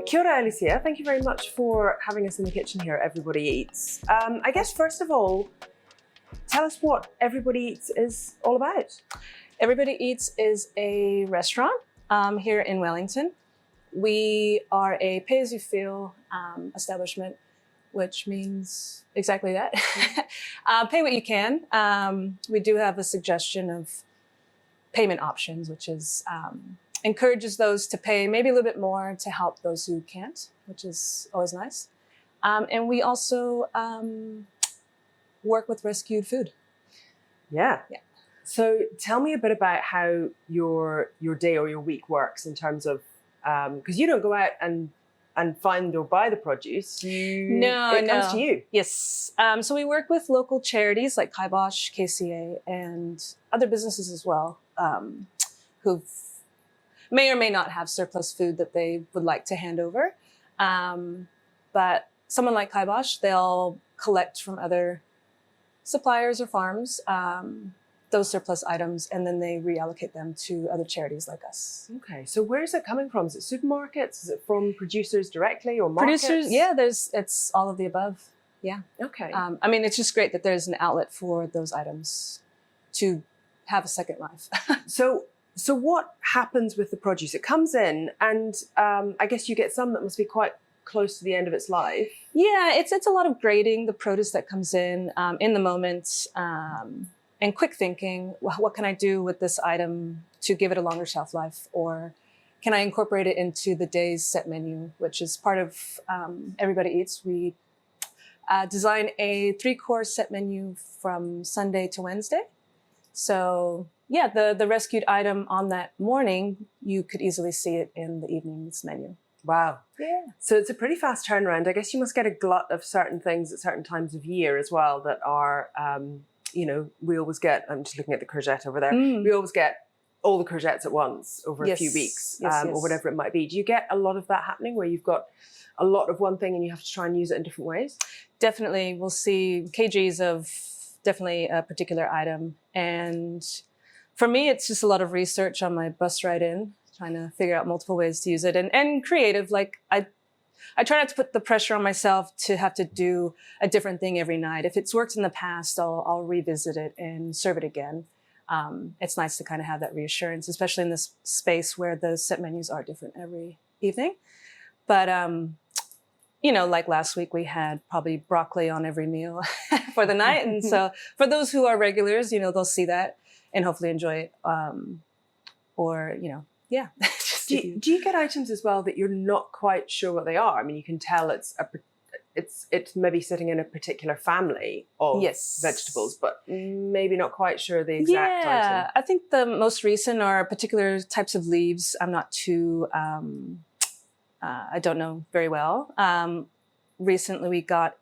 Kia ora, Alicia. Thank you very much for having us in the kitchen here at Everybody Eats. I guess first of all, tell us what Everybody Eats is all about. Everybody Eats is a restaurant here in Wellington. We are a pay-as-you-feel establishment, which means exactly that. Pay what you can. We do have a suggestion of payment options, which is encourages those to pay maybe a little bit more to help those who can't, which is always nice. And we also work with rescued food. Yeah. Yeah. So tell me a bit about how your day or your week works in terms of, because you don't go out and find or buy the produce. It comes to you. Yes. So we work with local charities like Kibosh, KCA, and other businesses as well, who may or may not have surplus food that they would like to hand over. But someone like Kibosh, they'll collect from other suppliers or farms those surplus items, and then they reallocate them to other charities like us. Okay, so where's it coming from? Is it supermarkets? Is it from producers directly or markets? Producers, yeah, it's all of the above. Yeah. Okay. I mean, it's just great that there's an outlet for those items to have a second life. So what happens with the produce? It comes in, and I guess you get some that must be quite close to the end of its life. Yeah, it's a lot of grading the produce that comes in the moment, and quick thinking. What can I do with this item to give it a longer shelf life, or can I incorporate it into the day's set menu, which is part of Everybody Eats. We design a 3-course set menu from Sunday to Wednesday. So yeah, the rescued item on that morning, you could easily see it in the evening's menu. Wow. Yeah. So it's a pretty fast turnaround. I guess you must get a glut of certain things at certain times of year as well that are, we always get, I'm just looking at the courgette over there, we always get all the courgettes at once over a few weeks or whatever it might be. Do you get a lot of that happening where you've got a lot of one thing and you have to try and use it in different ways? Definitely. We'll see kgs of definitely a particular item. And for me, it's just a lot of research on my bus ride in, trying to figure out multiple ways to use it, and creative. Like I try not to put the pressure on myself to have to do a different thing every night. If it's worked in the past, I'll revisit it and serve it again. It's nice to kind of have that reassurance, especially in this space where the set menus are different every evening. But, like last week, we had probably broccoli on every meal for the night. And so for those who are regulars, they'll see that and hopefully enjoy it. Yeah. Do you get items as well that you're not quite sure what they are? I mean, you can tell it's maybe sitting in a particular family of vegetables, but maybe not quite sure the exact item. I think the most recent are particular types of leaves. I'm not too, I don't know very well. Recently we got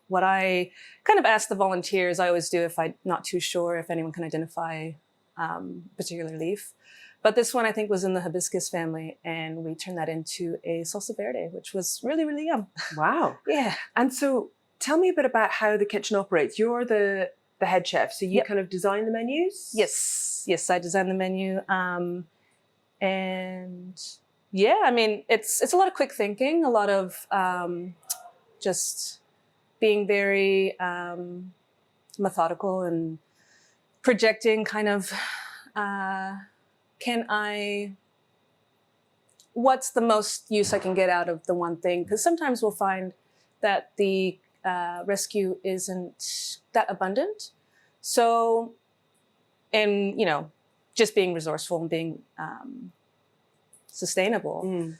what I kind of asked the volunteers, I always do if I'm not too sure if anyone can identify a particular leaf. But this one I think was in the hibiscus family, and we turned that into a salsa verde, which was really, really yum. Wow. Yeah. And so tell me a bit about how the kitchen operates. You're the head chef, so you kind of design the menus? Yes, I design the menu. And yeah, I mean, it's a lot of quick thinking, a lot of just being very methodical and projecting kind of, what's the most use I can get out of the one thing? Because sometimes we'll find that the rescue isn't that abundant. So, and just being resourceful and being sustainable.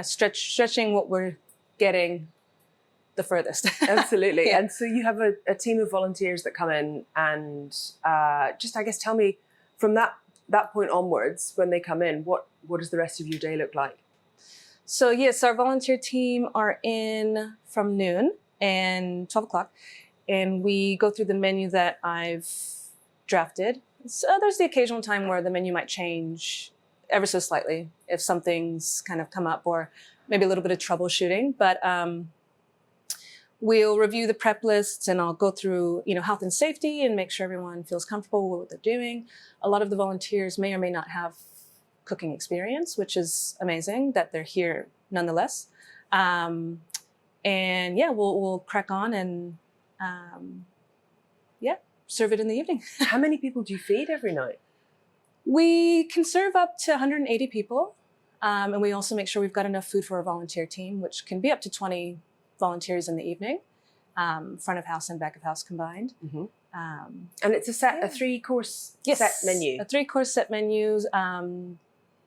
Stretching what we're getting the furthest. Absolutely. Yeah. And so you have a team of volunteers that come in and just, I guess, tell me from that point onwards, when they come in, what does the rest of your day look like? So yes, our volunteer team are in from noon and 12 o'clock, and we go through the menu that I've drafted. So there's the occasional time where the menu might change ever so slightly if something's kind of come up or maybe a little bit of troubleshooting. But we'll review the prep lists, and I'll go through, health and safety and make sure everyone feels comfortable with what they're doing. A lot of the volunteers may or may not have cooking experience, which is amazing that they're here nonetheless. And yeah, we'll crack on and serve it in the evening. How many people do you feed every night? We can serve up to 180 people. And we also make sure we've got enough food for our volunteer team, which can be up to 20 volunteers in the evening, front of house and back of house combined. Mm-hmm. And it's a 3-course set menu. A 3-course set menu,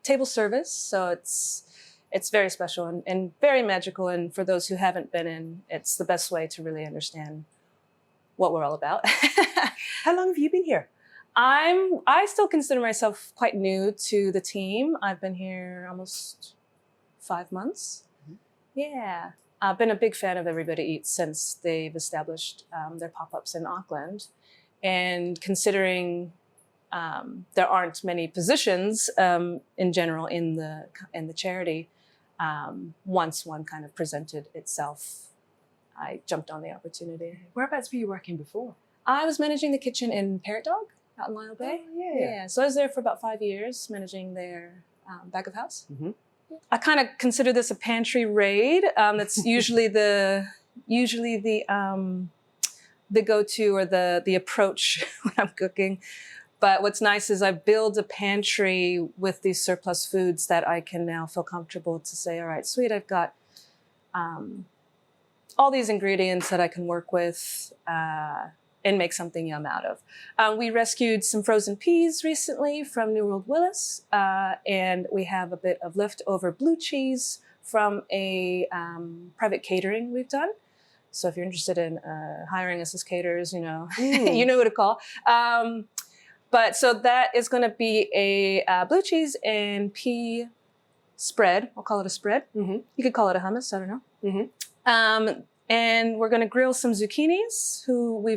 table service. So it's very special and very magical. And for those who haven't been in, it's the best way to really understand what we're all about. How long have you been here? I still consider myself quite new to the team. I've been here almost 5 months. Mm-hmm. Yeah. I've been a big fan of Everybody Eats since they've established their pop-ups in Auckland. And considering there aren't many positions in general in the charity, once one kind of presented itself, I jumped on the opportunity. Whereabouts were you working before? I was managing the kitchen in Parrot Dog out in Lyle Bay. Oh, yeah. So I was there for about 5 years, managing their back of house. Mm-hmm. I kind of consider this a pantry raid. That's usually the go-to or the approach when I'm cooking. But what's nice is I build a pantry with these surplus foods that I can now feel comfortable to say, all right, sweet, I've got all these ingredients that I can work with and make something yum out of. We rescued some frozen peas recently from New World Willis, and we have a bit of leftover blue cheese from a private catering we've done. So if you're interested in hiring us as caterers, you know who to call. But so that is going to be a blue cheese and pea spread. I'll call it a spread. Mm-hmm. You could call it a hummus. I don't know. Mm-hmm. And we're going to grill some zucchinis who we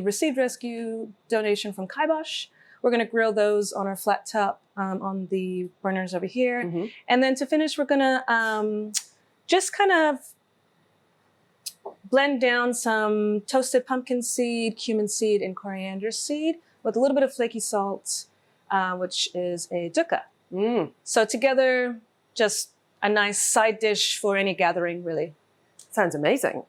received rescue donation from Kibosh. We're going to grill those on our flat top on the burners over here. Mm-hmm. And then to finish, we're going to just kind of blend down some toasted pumpkin seed, cumin seed, and coriander seed with a little bit of flaky salt, which is a dukkha. Mm. So together, just a nice side dish for any gathering, really. Sounds amazing.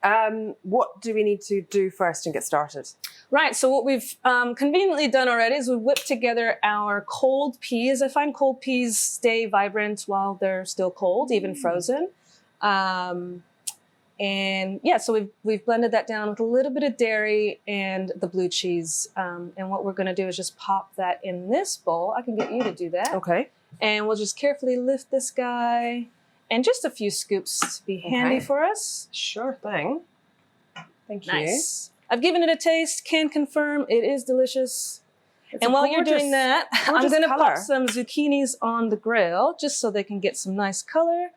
What do we need to do first and get started? Right, so what we've conveniently done already is we've whipped together our cold peas. I find cold peas stay vibrant while they're still cold, even frozen. And yeah, so we've blended that down with a little bit of dairy and the blue cheese. And what we're going to do is just pop that in this bowl. I can get you to do that. Okay. And we'll just carefully lift this guy. And just a few scoops to be handy for us. Sure thing. Thank you. Nice. I've given it a taste, can confirm it is delicious. And while you're doing that, I'm going to pop some zucchinis on the grill just so they can get some nice color.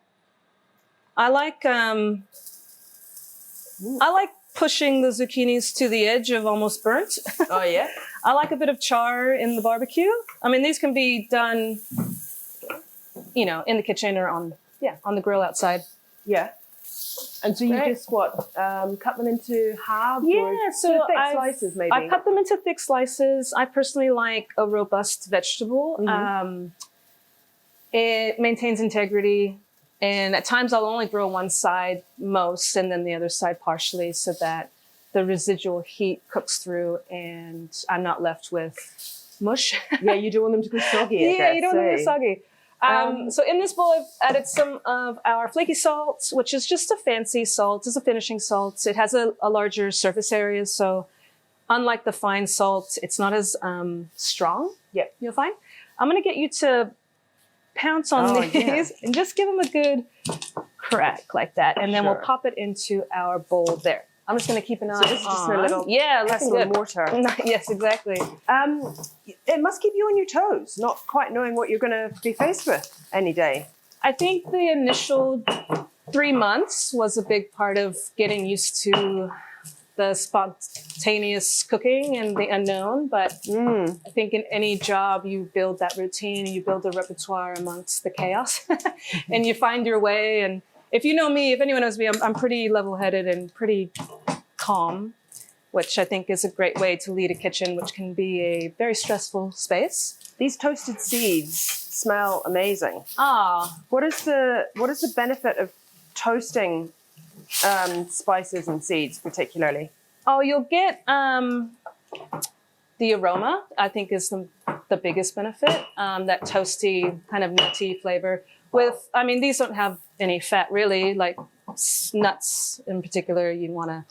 I like pushing the zucchinis to the edge of almost burnt. Oh, yeah? I like a bit of char in the barbecue. I mean, these can be done, in the kitchen or on the grill outside. Yeah. And so you just cut them into halves? Yeah, so thick slices maybe? I cut them into thick slices. I personally like a robust vegetable. Mm-hmm. It maintains integrity. And at times I'll only grill one side most and then the other side partially so that the residual heat cooks through and I'm not left with mush. Yeah, you don't want them to go soggy. Yeah, you don't want them to go soggy. So in this bowl, I've added some of our flaky salt, which is just a fancy salt. It's a finishing salt. It has a larger surface area. So unlike the fine salt, it's not as strong. Yeah. You'll find. I'm going to get you to pounce on these and just give them a good crack like that. And then we'll pop it into our bowl there. I'm just going to keep an eye on. Just a little looking good. Mortar. Yes, exactly. It must keep you on your toes, not quite knowing what you're going to be faced with any day. I think the initial 3 months was a big part of getting used to the spontaneous cooking and the unknown. But I think in any job, you build that routine and you build a repertoire amongst the chaos and you find your way. And if you know me, if anyone knows me, I'm pretty level-headed and pretty calm, which I think is a great way to lead a kitchen, which can be a very stressful space. These toasted seeds smell amazing. Ah, What is the benefit of toasting spices and seeds particularly? oh, you'll get the aroma, I think, is the biggest benefit. That toasty kind of nutty flavor. With, I mean, these don't have any fat really, like nuts in particular. You want to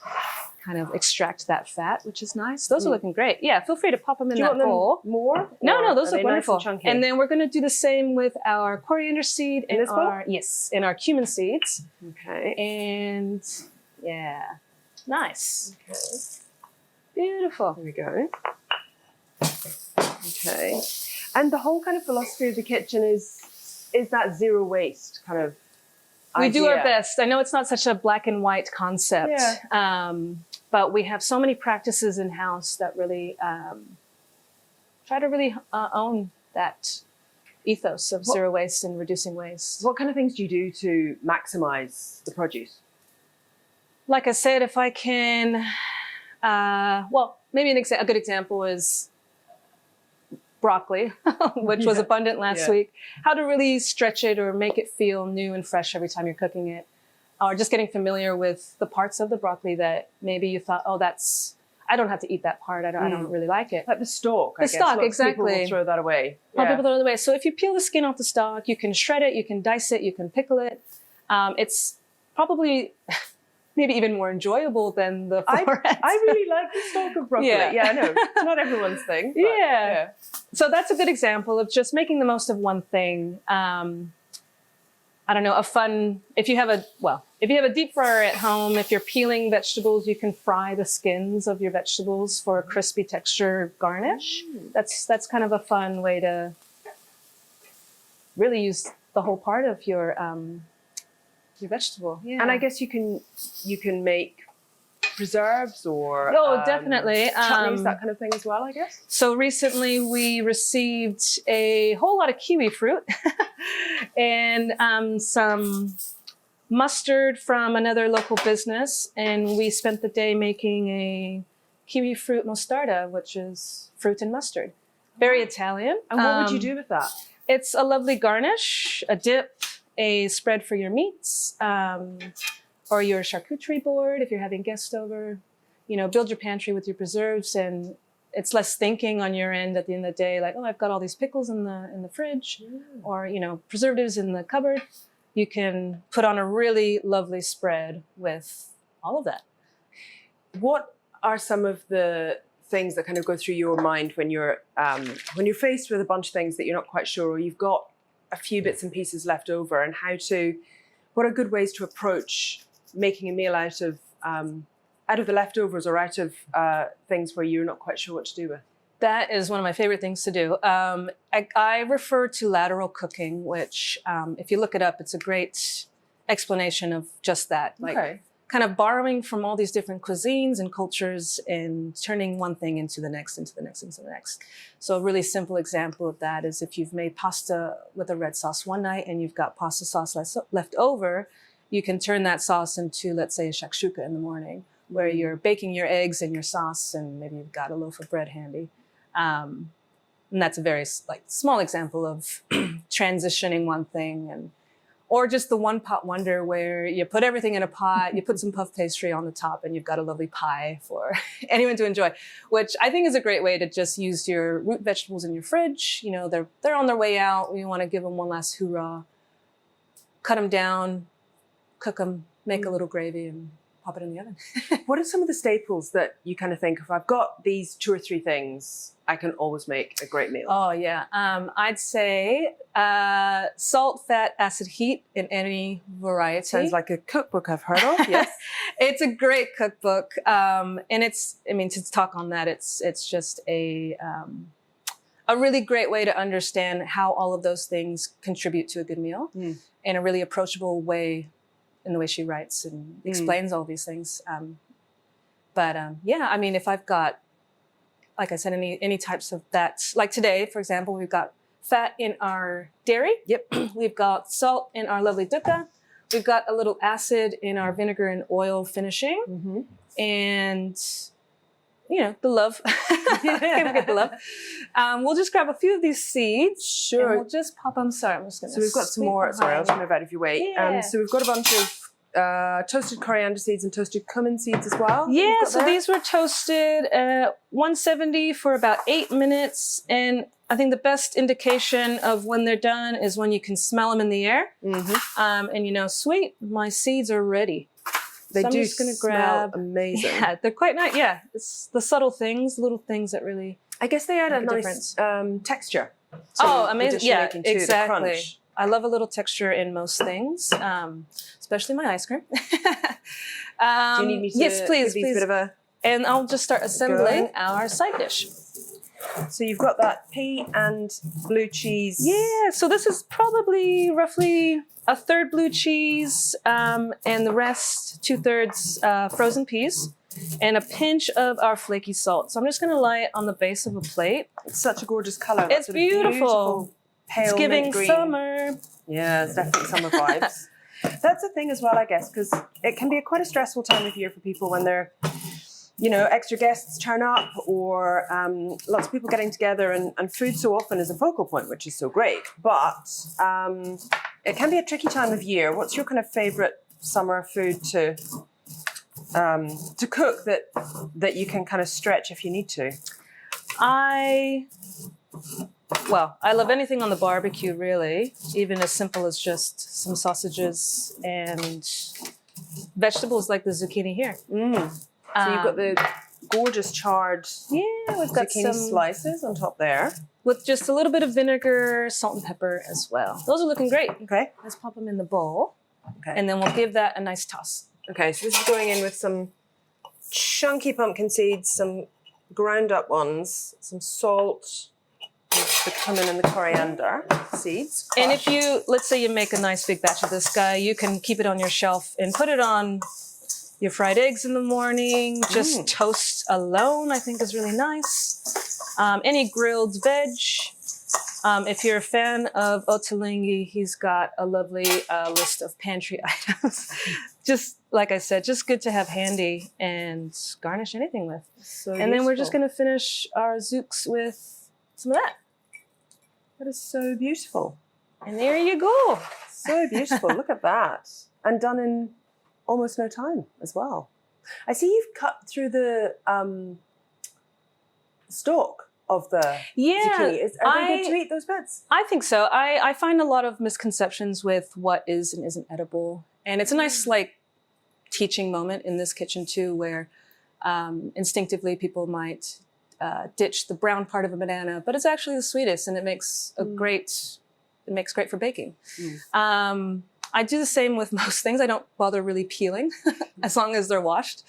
kind of extract that fat, which is nice. Those are looking great. Yeah, feel free to pop them in that bowl. More? No, those look wonderful. Nice and, and then we're going to do the same with our coriander seed and our cumin seeds. Okay. And yeah, nice. Okay. Beautiful. There we go. Okay. And the whole kind of philosophy of the kitchen is that zero waste kind of idea. We do our best. I know it's not such a black and white concept, but we have so many practices in-house that really try to really own that ethos of zero waste and reducing waste. What kind of things do you do to maximize the produce? Like I said, if I can, well, maybe a good example is broccoli, which was abundant last week. How to really stretch it or make it feel new and fresh every time you're cooking it. Or just getting familiar with the parts of the broccoli that maybe you thought, oh, I don't have to eat that part. I don't really like it. Like the stalk, I guess. The stalk, Lots exactly. People will throw that away. A lot of people throw it away. So if you peel the skin off the stalk, you can shred it, you can dice it, you can pickle it. It's probably maybe even more enjoyable than the florets. I really like the stalk of broccoli. Yeah, I know. It's not everyone's thing. But yeah. So that's a good example of just making the most of one thing. I don't know, if you have a deep fryer at home, if you're peeling vegetables, you can fry the skins of your vegetables for a crispy texture garnish. That's kind of a fun way to really use the whole part of your vegetable. Yeah. And I guess you can make preserves or definitely chutneys, that kind of thing as well, I guess. So recently we received a whole lot of kiwi fruit and some mustard from another local business, and we spent the day making a kiwi fruit mostarda, which is fruit and mustard. Very Italian. And what would you do with that? It's a lovely garnish, a dip, a spread for your meats, or your charcuterie board if you're having guests over. Build your pantry with your preserves, and it's less thinking on your end at the end of the day, like, oh, I've got all these pickles in the fridge, or preservatives in the cupboard. You can put on a really lovely spread with all of that. What are some of the things that kind of go through your mind when you're faced with a bunch of things that you're not quite sure, or you've got a few bits and pieces left over, and what are good ways to approach making a meal out of the leftovers, or out of things where you're not quite sure what to do with? That is one of my favorite things to do. I refer to lateral cooking, which if you look it up, it's a great explanation of just that. Like kind of borrowing from all these different cuisines and cultures and turning one thing into the next, into the next, into the next. So a really simple example of that is if you've made pasta with a red sauce one night and you've got pasta sauce left over, you can turn that sauce into, let's say, a shakshuka in the morning, where you're baking your eggs and your sauce, and maybe you've got a loaf of bread handy. And that's a very small example of transitioning one thing, or just the one pot wonder where you put everything in a pot, you put some puff pastry on the top, and you've got a lovely pie for anyone to enjoy, which I think is a great way to just use your root vegetables in your fridge. They're on their way out. We want to give them one last hoorah. Cut them down, cook them, make a little gravy, and pop it in the oven. What are some of the staples that you kind of think, if I've got these 2 or 3 things, I can always make a great meal? Oh, yeah. I'd say salt, fat, acid, heat in any variety. Sounds like a cookbook I've heard of, yes. It's a great cookbook. And to talk on that, it's just a really great way to understand how all of those things contribute to a good meal in a really approachable way, in the way she writes and explains all these things. If I've got, like I said, any types of that, like today, for example, we've got fat in our dairy. Yep. We've got salt in our lovely dukkha. We've got a little acid in our vinegar and oil finishing. Mm-hmm. And, you know, the love. Can't forget the love. We'll just grab a few of these seeds. Sure. And we'll just pop them. Sorry, I'm just going to. So we've got some more. Sorry, I'll just move out of your way. Yeah. So we've got a bunch of toasted coriander seeds and toasted cumin seeds as well. Yeah, so these were toasted at 170 for about 8 minutes. And I think the best indication of when they're done is when you can smell them in the air. Mm-hmm. And you know, sweet, my seeds are ready. They so I'm do just gonna smell grab, amazing. Yeah, they're quite nice. Yeah, it's the subtle things, little things that really. I guess they add a make nice texture. Amazing! Yeah, Too, exactly. I love a little texture in most things, especially my ice cream. Do you need me to yes, please, give these please. a bit of a... And I'll just start assembling our side dish. So you've got that pea and blue cheese. Yeah, so this is probably roughly a third blue cheese and the rest 2/3 frozen peas and a pinch of our flaky salt. So I'm just going to lie it on the base of a plate. It's such a gorgeous colour. It's beautiful. Pale It's giving mint green. summer. Yeah, it's definitely summer vibes. That's the thing as well, I guess, because it can be quite a stressful time of year for people when they're, you know, extra guests turn up or lots of people getting together and food so often is a focal point, which is so great. But it can be a tricky time of year. What's your kind of favourite summer food to cook that you can kind of stretch if you need to? I love anything on the barbecue, really, even as simple as just some sausages and vegetables like the zucchini here. So you've got the gorgeous charred we've got zucchini some slices on top there. With just a little bit of vinegar, salt and pepper as well. Those are looking great. Okay. Let's pop them in the bowl. Okay. And then we'll give that a nice toss. Okay, so this is going in with some chunky pumpkin seeds, some ground up ones, some salt, the cumin and the coriander seeds. And if you, let's say you make a nice big batch of this guy, you can keep it on your shelf and put it on your fried eggs in the morning. Just toast alone, I think is really nice. Any grilled veg. If you're a fan of Ottolenghi, he's got a lovely list of pantry items. Just like I said, just good to have handy and garnish anything with. So and then we're just going to finish our zooks with some of that. That is so beautiful. And there you go. So beautiful. Look at that. And done in almost no time as well. I see you've cut through the stalk of the zucchini. Are they good to eat, those bits? I think so. I find a lot of misconceptions with what is and isn't edible. And it's a nice like teaching moment in this kitchen too, where instinctively people might ditch the brown part of a banana, but it's actually the sweetest and it makes great for baking. I do the same with most things. I don't bother really peeling as long as they're washed.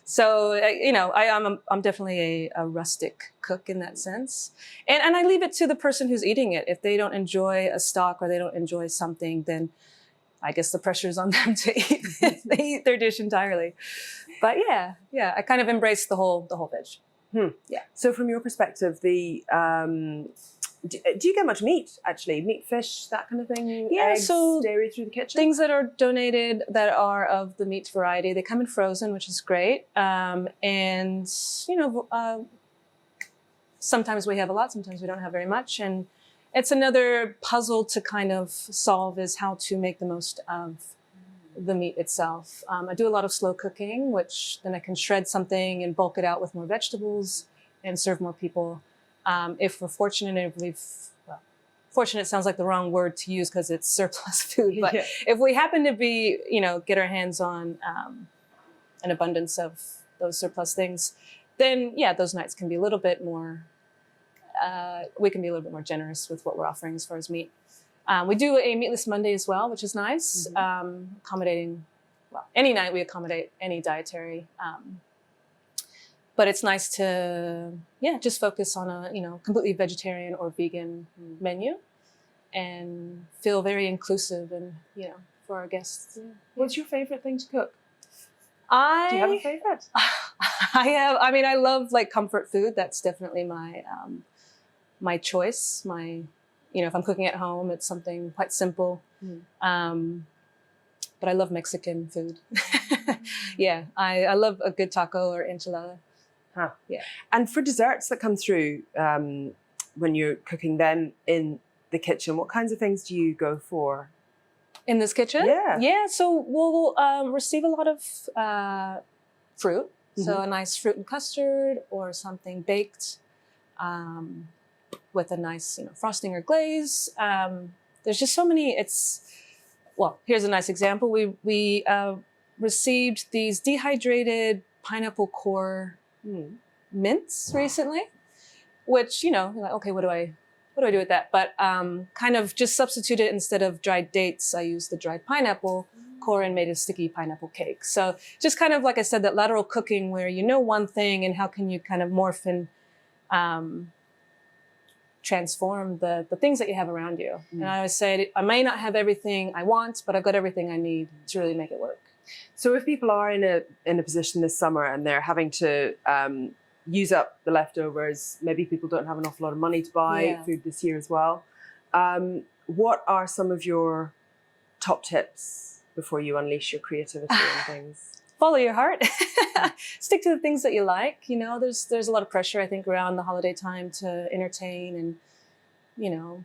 So, you know, I'm definitely a rustic cook in that sense. And I leave it to the person who's eating it. If they don't enjoy a stock or they don't enjoy something, then I guess the pressure is on them to eat. They eat their dish entirely. But yeah, I kind of embrace the whole veg. Yeah. So from your perspective, the do you get much meat, actually? Meat, fish, that kind of thing? Yeah, eggs, so dairy through the kitchen? Things that are donated that are of the meat variety, they come in frozen, which is great. And, you know, sometimes we have a lot, sometimes we don't have very much. And it's another puzzle to kind of solve is how to make the most of the meat itself. I do a lot of slow cooking, which then I can shred something and bulk it out with more vegetables and serve more people. If we're fortunate, fortunate sounds like the wrong word to use because it's surplus food, but if we happen to be, you know, get our hands on an abundance of those surplus things, then yeah, those nights can be a little bit more, we can be a little bit more generous with what we're offering as far as meat. We do a meatless Monday as well, which is nice, accommodating, well, any night we accommodate any dietary but it's nice to, just focus on a, you know, completely vegetarian or vegan menu and feel very inclusive and, you know, for our guests. What's your favorite thing to cook? Do you have a favorite? I love like comfort food. That's definitely my, my choice. You know, if I'm cooking at home, it's something quite simple. but I love Mexican food. Yeah, I love a good taco or enchilada. Huh. Yeah. And for desserts that come through when you're cooking them in the kitchen, what kinds of things do you go for? In this kitchen? Yeah. Yeah, so we'll receive a lot of fruit. So a nice fruit and custard or something baked with a nice, frosting or glaze. There's just so many. Well, here's a nice example. We received these dehydrated pineapple core mints recently, which, like, okay, what do I do with that? But kind of just substitute it. Instead of dried dates, I used the dried pineapple core and made a sticky pineapple cake. So just kind of, like I said, that lateral cooking where you know one thing and how can you kind of morph and transform the things that you have around you. And I always say, I may not have everything I want, but I've got everything I need to really make it work. So if people are in a position this summer and they're having to use up the leftovers, maybe people don't have an awful lot of money to buy food this year as well, what are some of your top tips before you unleash your creativity and things? Follow your heart. Stick to the things that you like. There's a lot of pressure, I think, around the holiday time to entertain and,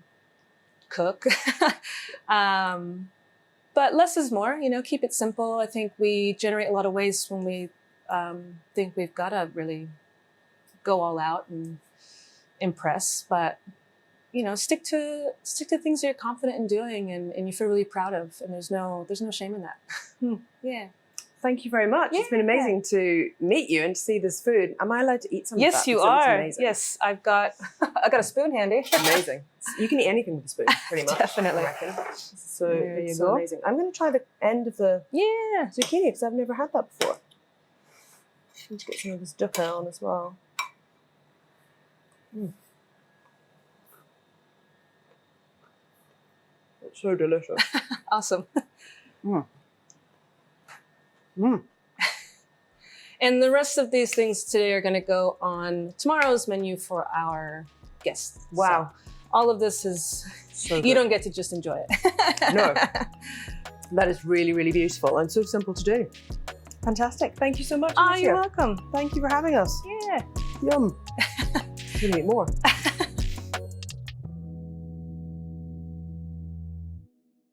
cook. But less is more, keep it simple. I think we generate a lot of waste when we think we've got to really go all out and impress. But, stick to things that you're confident in doing and you feel really proud of. And there's no shame in that. Yeah. Thank you very much. Yeah. It's been amazing to meet you and to see this food. Am I allowed to eat some of that? Yes, you are. Yes, I've got a spoon handy. Amazing. You can eat anything with a spoon, pretty much. Definitely. I reckon. So it's so amazing. I'm going to try the end of the zucchini because I've never had that before. I need to get some of this dukkha on as well. It's so delicious. Awesome. And the rest of these things today are going to go on tomorrow's menu for our guests. Wow. So all of this is, so you don't get to just enjoy it. No. That is really, really beautiful and so simple to do. Fantastic. Thank you so much. You're welcome. Thank you for having us. Yeah. Yum. You're going to eat more.